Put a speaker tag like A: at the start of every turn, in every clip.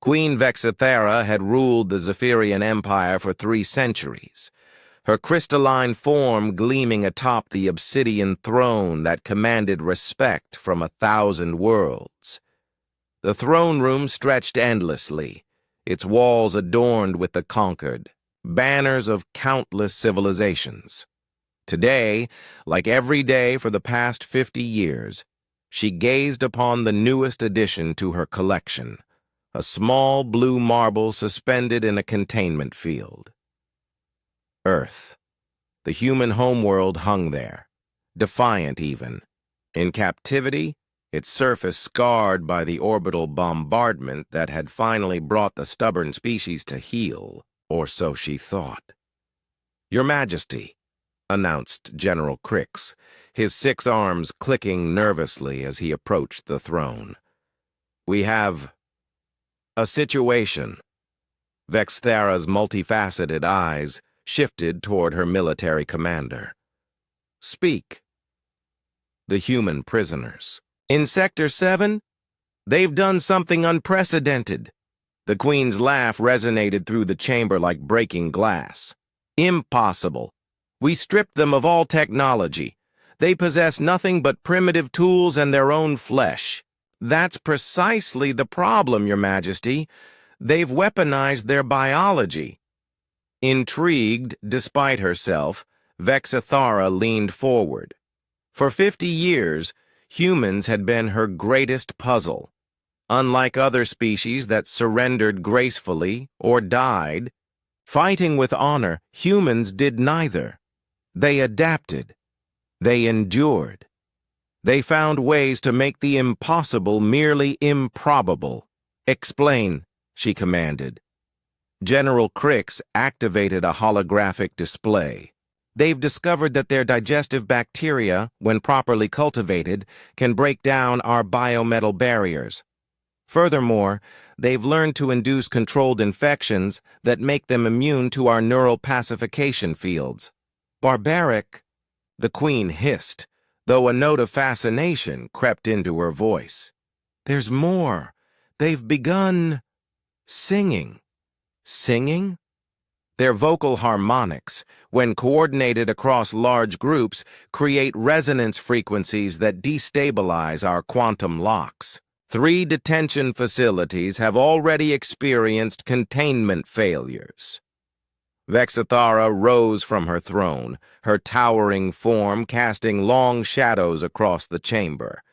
A: Queen Vexithera had ruled the Zephyrian Empire for 3 centuries, her crystalline form gleaming atop the obsidian throne that commanded respect from 1,000 worlds. The throne room stretched endlessly, its walls adorned with the conquered, banners of countless civilizations. Today, like every day for the past 50 years, she gazed upon the newest addition to her collection, a small blue marble suspended in a containment field. Earth. The human homeworld hung there, defiant even. In captivity, its surface scarred by the orbital bombardment that had finally brought the stubborn species to heel, or so she thought. "Your Majesty," announced General Crix, his 6 arms clicking nervously as he approached the throne. "We have a situation." Vexthera's multifaceted eyes shifted toward her military commander. "Speak." "The human prisoners. In Sector 7, they've done something unprecedented." The Queen's laugh resonated through the chamber like breaking glass. "Impossible. We stripped them of all technology. They possess nothing but primitive tools and their own flesh." "That's precisely the problem, Your Majesty. They've weaponized their biology." Intrigued, despite herself, Vexithara leaned forward. For 50 years, humans had been her greatest puzzle. Unlike other species that surrendered gracefully or died, fighting with honor, humans did neither. They adapted. They endured. They found ways to make the impossible merely improbable. "Explain," she commanded. General Crix activated a holographic display. "They've discovered that their digestive bacteria, when properly cultivated, can break down our biometal barriers. Furthermore, they've learned to induce controlled infections that make them immune to our neural pacification fields." "Barbaric," the Queen hissed, though a note of fascination crept into her voice. "There's more. They've begun singing." "Singing?" "Their vocal harmonics, when coordinated across large groups, create resonance frequencies that destabilize our quantum locks. 3 detention facilities have already experienced containment failures." Vexithara rose from her throne, her towering form casting long shadows across the chamber.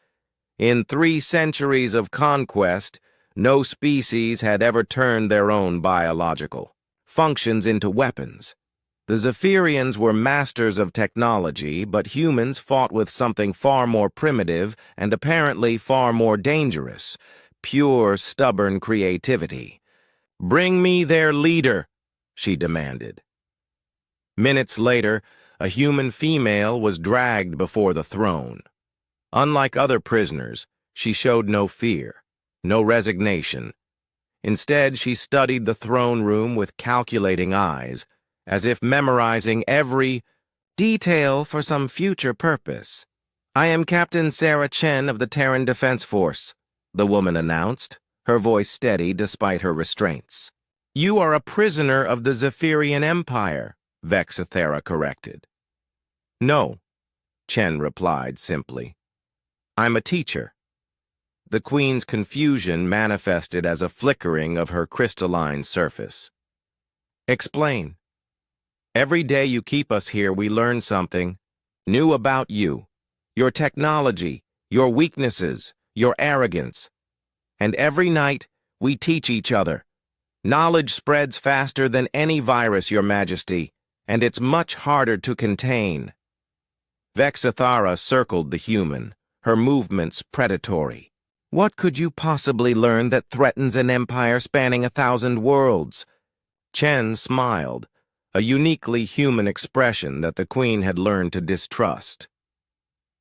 A: In 3 centuries of conquest, no species had ever turned their own biological functions into weapons. The Zephyrians were masters of technology, but humans fought with something far more primitive and apparently far more dangerous: pure, stubborn creativity. "Bring me their leader," she demanded. Minutes later, a human female was dragged before the throne. Unlike other prisoners, she showed no fear, no resignation. Instead, she studied the throne room with calculating eyes, as if memorizing every detail for some future purpose. "I am Captain Sarah Chen of the Terran Defense Force," the woman announced, her voice steady despite her restraints. "You are a prisoner of the Zephyrian Empire," Vexithera corrected. "No," Chen replied simply. "I'm a teacher." The Queen's confusion manifested as a flickering of her crystalline surface. "Explain." "Every day you keep us here, we learn something new about you, your technology, your weaknesses, your arrogance. And every night, we teach each other. Knowledge spreads faster than any virus, Your Majesty, and it's much harder to contain." Vexithara circled the human, her movements predatory. "What could you possibly learn that threatens an empire spanning 1,000 worlds?" Chen smiled, a uniquely human expression that the Queen had learned to distrust.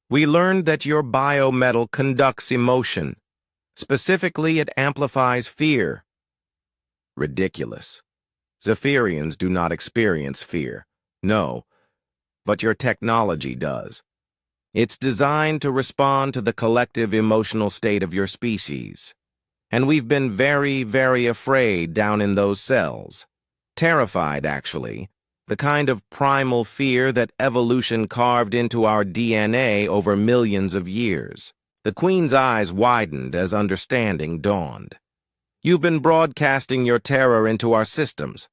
A: "We learned that your biometal conducts emotion. Specifically, it amplifies fear." Ridiculous. Zephyrians do not experience fear. No, but your technology does. It's designed to respond to the collective emotional state of your species. And we've been very, very afraid down in those cells. Terrified, actually. The kind of primal fear that evolution carved into our DNA over millions of years. The Queen's eyes widened as understanding dawned. You've been broadcasting your terror into our systems.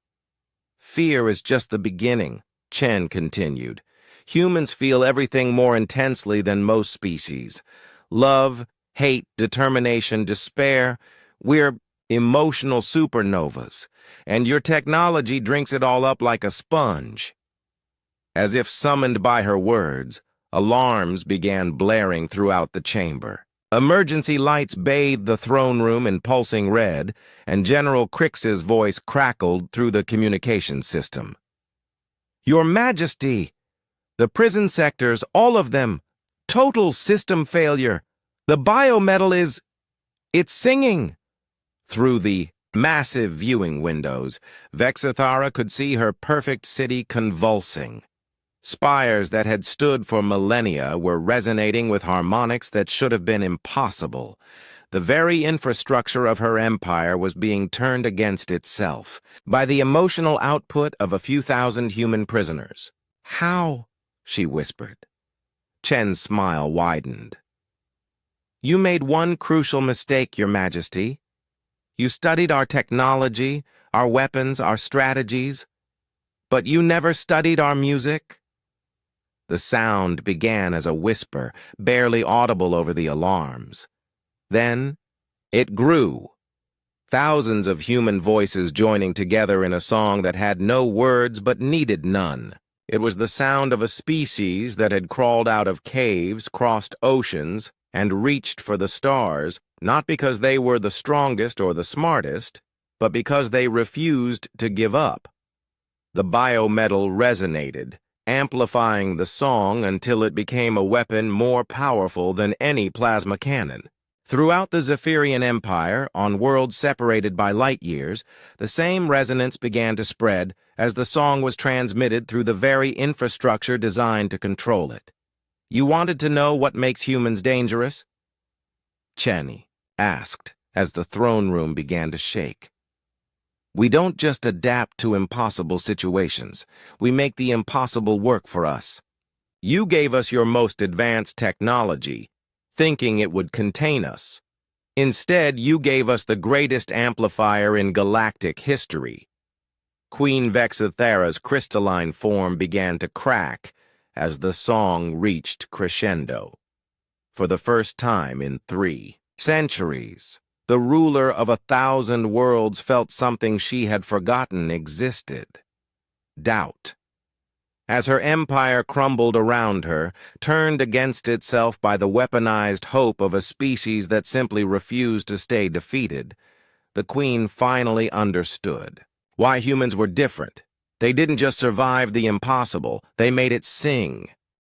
A: Fear is just the beginning, Chen continued. Humans feel everything more intensely than most species. Love, hate, determination, despair. We're emotional supernovas, and your technology drinks it all up like a sponge. As if summoned by her words, alarms began blaring throughout the chamber. Emergency lights bathed the throne room in pulsing red, and General Crix's voice crackled through the communication system. Your Majesty! The prison sectors, all of them. Total system failure. The biometal is... it's singing. Through the massive viewing windows, Vexithara could see her perfect city convulsing. Spires that had stood for millennia were resonating with harmonics that should have been impossible. The very infrastructure of her empire was being turned against itself by the emotional output of a few thousand human prisoners. How? She whispered. Chen's smile widened. You made one crucial mistake, Your Majesty. You studied our technology, our weapons, our strategies, but you never studied our music. The sound began as a whisper, barely audible over the alarms. Then, it grew. Thousands of human voices joining together in a song that had no words but needed none. It was the sound of a species that had crawled out of caves, crossed oceans, and reached for the stars, not because they were the strongest or the smartest, but because they refused to give up. The biometal resonated, amplifying the song until it became a weapon more powerful than any plasma cannon. Throughout the Zephyrian Empire, on worlds separated by light years, the same resonance began to spread as the song was transmitted through the very infrastructure designed to control it. You wanted to know what makes humans dangerous? Chenny asked as the throne room began to shake. We don't just adapt to impossible situations. We make the impossible work for us. You gave us your most advanced technology, thinking it would contain us. Instead, you gave us the greatest amplifier in galactic history. Queen Vexithara's crystalline form began to crack as the song reached crescendo. For the first time in 3 centuries, the ruler of 1,000 worlds felt something she had forgotten existed. Doubt. As her empire crumbled around her, turned against itself by the weaponized hope of a species that simply refused to stay defeated, the Queen finally understood why humans were different. They didn't just survive the impossible, they made it sing.